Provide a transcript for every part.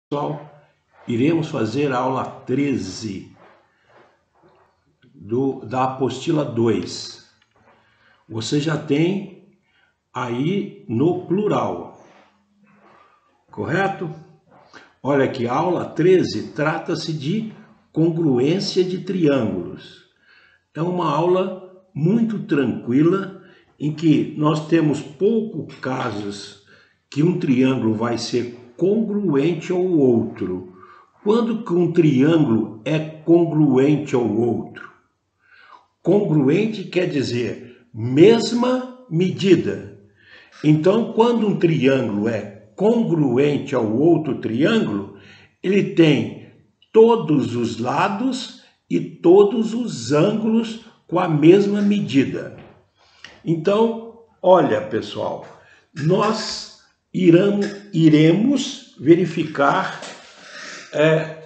Pessoal, iremos fazer a aula 13 da apostila 2. Você já tem aí no plural, correto? Olha aqui, a aula 13 trata-se de congruência de triângulos. É uma aula muito tranquila em que nós temos poucos casos que um triângulo vai ser congruente ao outro. Quando que um triângulo é congruente ao outro? Congruente quer dizer mesma medida. Então, quando um triângulo é congruente ao outro triângulo, ele tem todos os lados e todos os ângulos com a mesma medida. Então, olha, pessoal, nós iremos verificar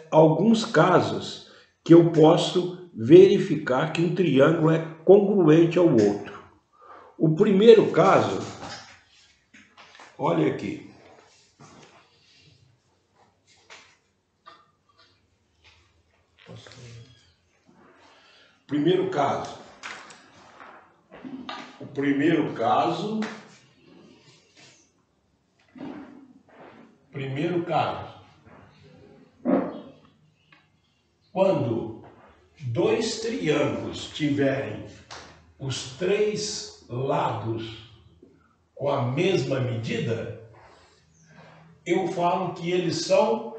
alguns casos que eu posso verificar que um triângulo é congruente ao outro. O primeiro caso, olha aqui. Primeiro caso. Quando dois triângulos tiverem os três lados com a mesma medida, eu falo que eles são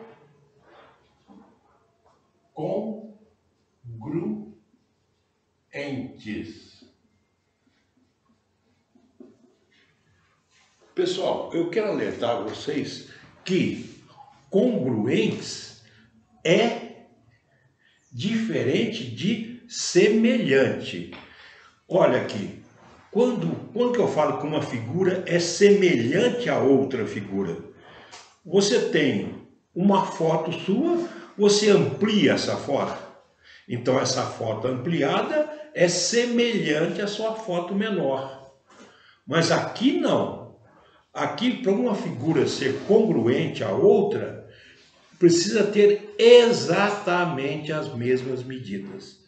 congruentes. Pessoal, eu quero alertar vocês que congruentes é diferente de semelhante. Olha aqui, quando que eu falo que uma figura é semelhante a outra figura? Você tem uma foto sua, você amplia essa foto. Então essa foto ampliada é semelhante à sua foto menor. Mas aqui não. Aqui, para uma figura ser congruente à outra, precisa ter exatamente as mesmas medidas.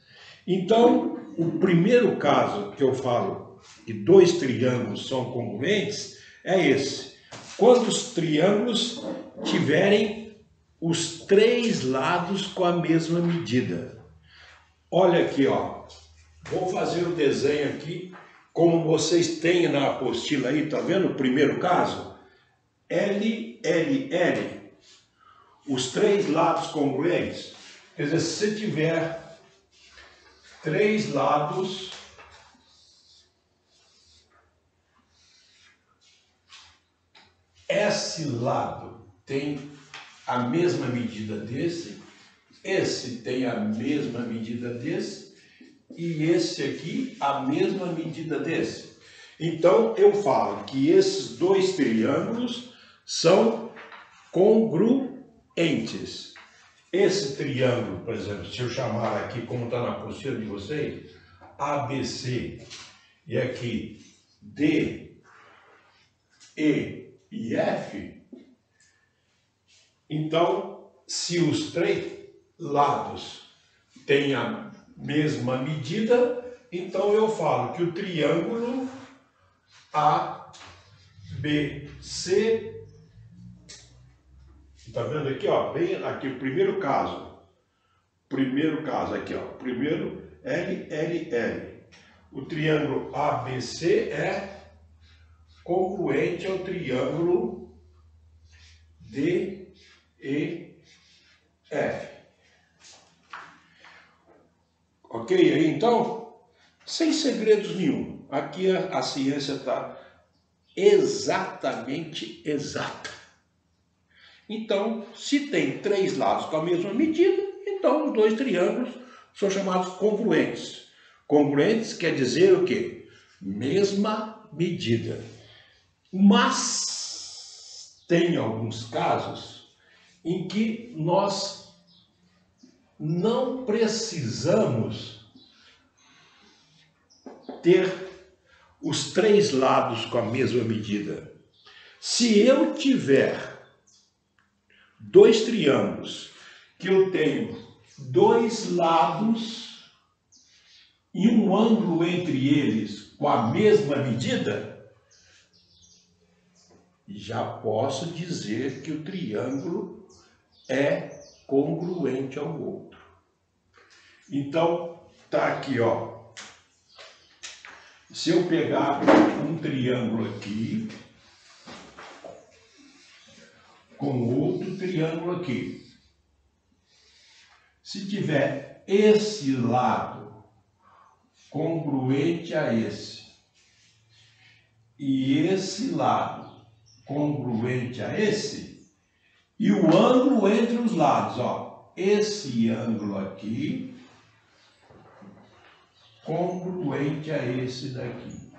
Então, o primeiro caso que eu falo que dois triângulos são congruentes é esse. Quando os triângulos tiverem os três lados com a mesma medida. Olha aqui, ó. Vou fazer o desenho aqui, como vocês têm na apostila aí, tá vendo o primeiro caso? L, L, L. Os três lados congruentes. Quer dizer, se você tiver três lados esse lado tem a mesma medida desse, esse tem a mesma medida desse e esse aqui a mesma medida desse. Então eu falo que esses dois triângulos são congruentes. Esse triângulo, por exemplo, se eu chamar aqui, como está na apostila de vocês, ABC, e aqui D, E e F, então, se os três lados têm a mesma medida, então eu falo que o triângulo ABC, tá vendo aqui, ó, bem aqui o primeiro caso aqui, ó, primeiro L, L, L. O triângulo ABC é congruente ao triângulo DEF. Ok? Aí, então, sem segredos nenhum. Aqui a ciência está exatamente exata. Então, se tem três lados com a mesma medida, então os dois triângulos são chamados congruentes. Congruentes quer dizer o quê? Mesma medida. Mas tem alguns casos em que nós não precisamos ter os três lados com a mesma medida. Se eu tiver dois triângulos que eu tenho dois lados e um ângulo entre eles com a mesma medida, já posso dizer que o triângulo é congruente ao outro. Então, tá aqui, ó. Se eu pegar um triângulo aqui com outro triângulo aqui, se tiver esse lado congruente a esse e esse lado congruente a esse, e o ângulo entre os lados, ó, esse ângulo aqui congruente a esse daqui.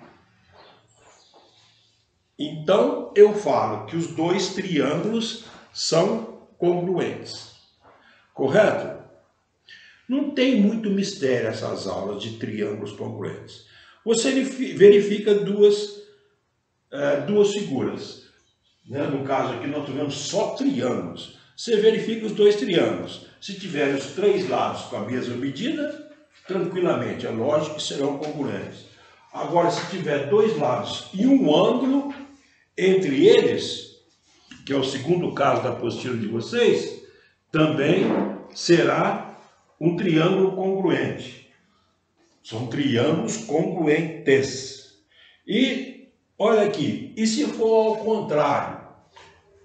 Então, eu falo que os dois triângulos são congruentes. Correto? Não tem muito mistério essas aulas de triângulos congruentes. Você verifica duas figuras. Né? No caso aqui, nós tivemos só triângulos. Você verifica os dois triângulos. Se tiver os três lados com a mesma medida, tranquilamente, é lógico que serão congruentes. Agora, se tiver dois lados e um ângulo entre eles, que é o segundo caso da apostila de vocês, também será um triângulo congruente. São triângulos congruentes. E, olha aqui, e se for ao contrário?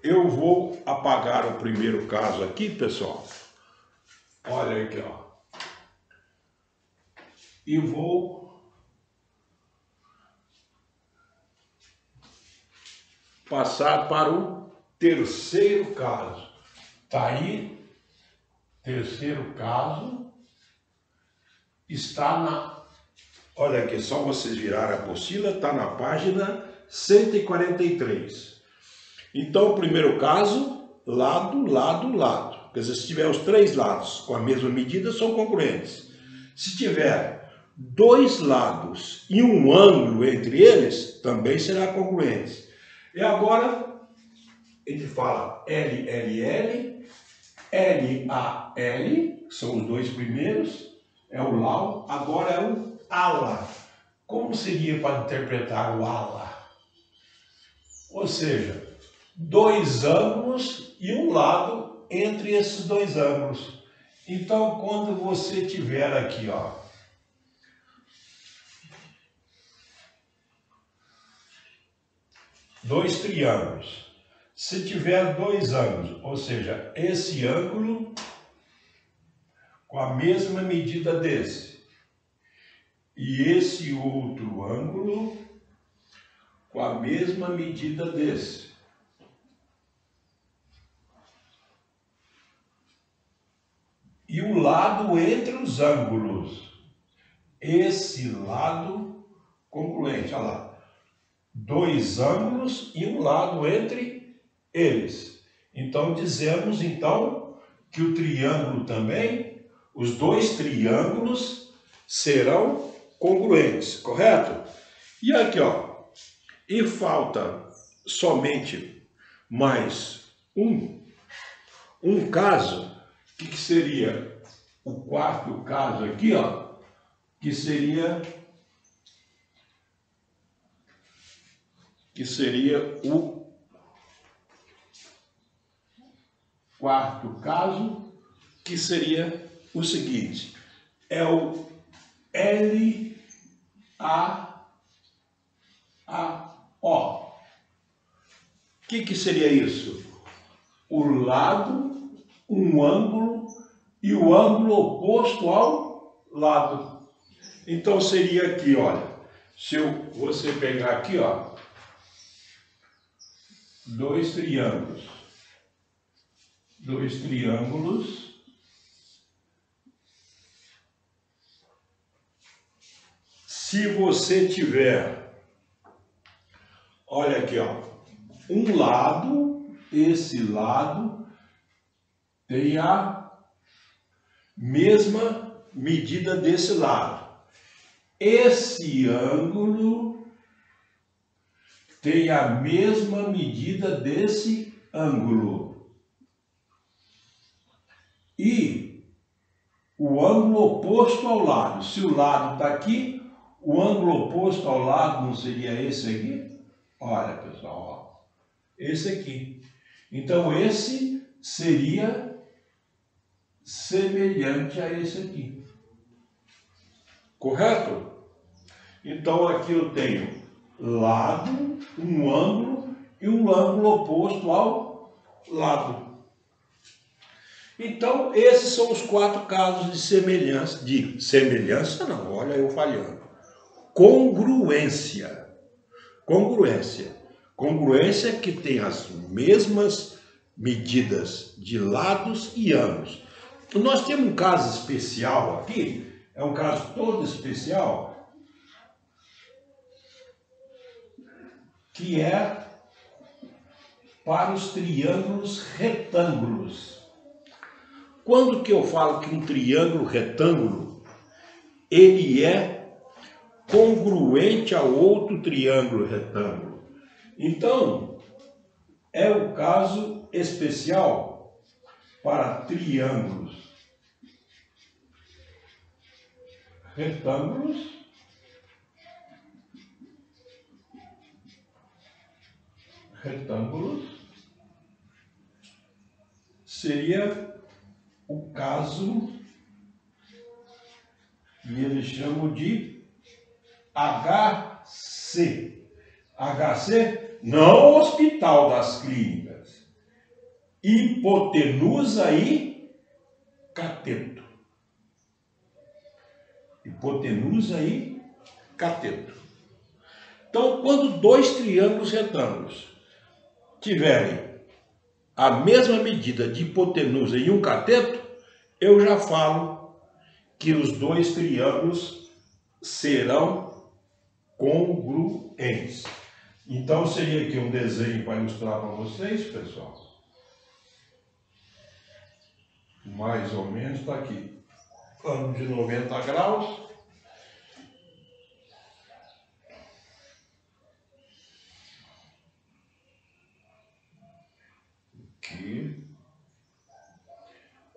Eu vou apagar o primeiro caso aqui, pessoal. Olha aqui, ó. E vou passar para o terceiro caso. Tá aí, terceiro caso, está na... Olha aqui, só vocês virarem a apostila, está na página 143. Então, o primeiro caso, lado, lado, lado. Quer dizer, se tiver os três lados com a mesma medida, são congruentes. Se tiver dois lados e um ângulo entre eles, também será congruente. E agora, ele fala LLL, LAL, que são os dois primeiros, é o LAU, agora é o ALA. Como seria para interpretar o ALA? Ou seja, dois ângulos e um lado entre esses dois ângulos. Então, quando você tiver aqui, ó, dois triângulos, se tiver dois ângulos, ou seja, esse ângulo com a mesma medida desse, e esse outro ângulo com a mesma medida desse, e o lado entre os ângulos, esse lado congruente, olha lá. Dois ângulos e um lado entre eles. Então, dizemos então que o triângulo também, os dois triângulos serão congruentes, correto? E aqui, ó, e falta somente mais um caso, que seria o quarto caso aqui, ó, que seria o quarto caso, que seria o seguinte, é o LAO. O que seria isso? O lado, um ângulo e o ângulo oposto ao lado. Então seria aqui, olha, se você pegar aqui, ó, dois triângulos. Se você tiver, olha aqui, ó, um lado, esse lado tem a mesma medida desse lado. Esse ângulo tem a mesma medida desse ângulo. e o ângulo oposto ao lado. Se o lado está aqui, o ângulo oposto ao lado não seria esse aqui? Olha, pessoal, ó, esse aqui. Então, esse seria semelhante a esse aqui. Correto? Então, aqui eu tenho lado, um ângulo e um ângulo oposto ao lado. Então, esses são os 4 casos de semelhança não, olha eu falhando. Congruência. Congruência. Congruência que tem as mesmas medidas de lados e ângulos. Nós temos um caso especial aqui, é um caso todo especial, que é para os triângulos retângulos. Quando que eu falo que um triângulo retângulo, ele é congruente a outro triângulo retângulo. Então, é o caso especial para triângulos retângulos seria o caso que eles chamam de HC. HC, não Hospital das Clínicas. Hipotenusa e cateto. Hipotenusa e cateto. Então, quando 2 triângulos retângulos tiverem a mesma medida de hipotenusa e um cateto, eu já falo que os 2 triângulos serão congruentes. Então, seria aqui um desenho para ilustrar para vocês, pessoal. Mais ou menos está aqui. Ângulo de 90 graus.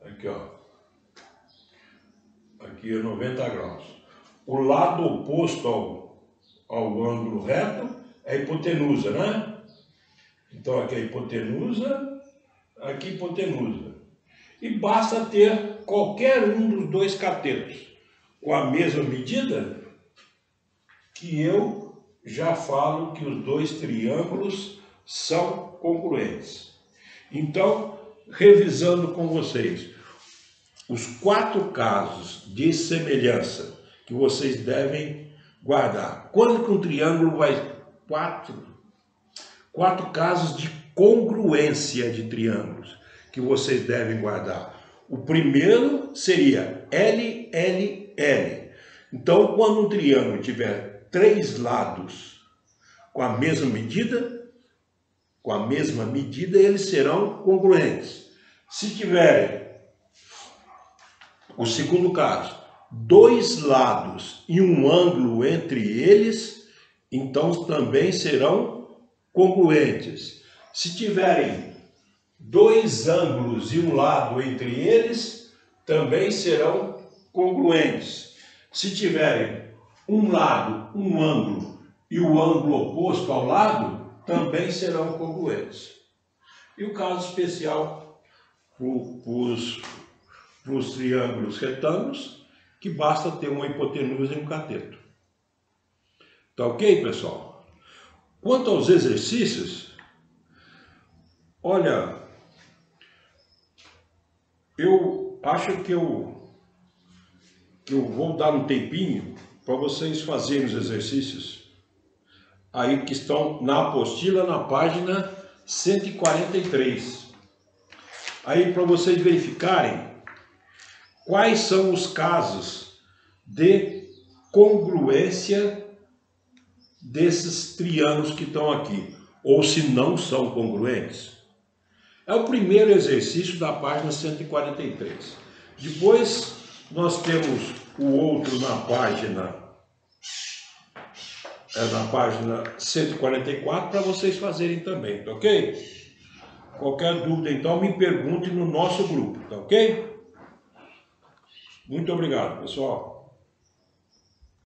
Aqui, ó. Aqui é 90 graus. O lado oposto ao ângulo reto é a hipotenusa, né? Então aqui é a hipotenusa, aqui hipotenusa. E basta ter qualquer um dos 2 catetos com a mesma medida, que eu já falo que os 2 triângulos são congruentes. Então, revisando com vocês, os 4 casos de semelhança que vocês devem guardar. Quando que um triângulo vai... 4 casos de congruência de triângulos que vocês devem guardar. O primeiro seria LLL. Então, quando um triângulo tiver 3 lados com a mesma medida, eles serão congruentes. Se tiverem, o segundo caso, 2 lados e um ângulo entre eles, então também serão congruentes. Se tiverem 2 ângulos e um lado entre eles, também serão congruentes. Se tiverem um lado, um ângulo e o ângulo oposto ao lado, também serão congruentes. E o caso especial para os triângulos retângulos, que basta ter uma hipotenusa e um cateto. Tá ok, pessoal? Quanto aos exercícios, olha, eu acho que eu vou dar um tempinho para vocês fazerem os exercícios aí que estão na apostila, na página 143. Aí para vocês verificarem quais são os casos de congruência desses triângulos que estão aqui, ou se não são congruentes. É o primeiro exercício da página 143. Depois nós temos o outro na página 144 para vocês fazerem também, tá ok? Qualquer dúvida então me pergunte no nosso grupo, tá ok? Muito obrigado, pessoal.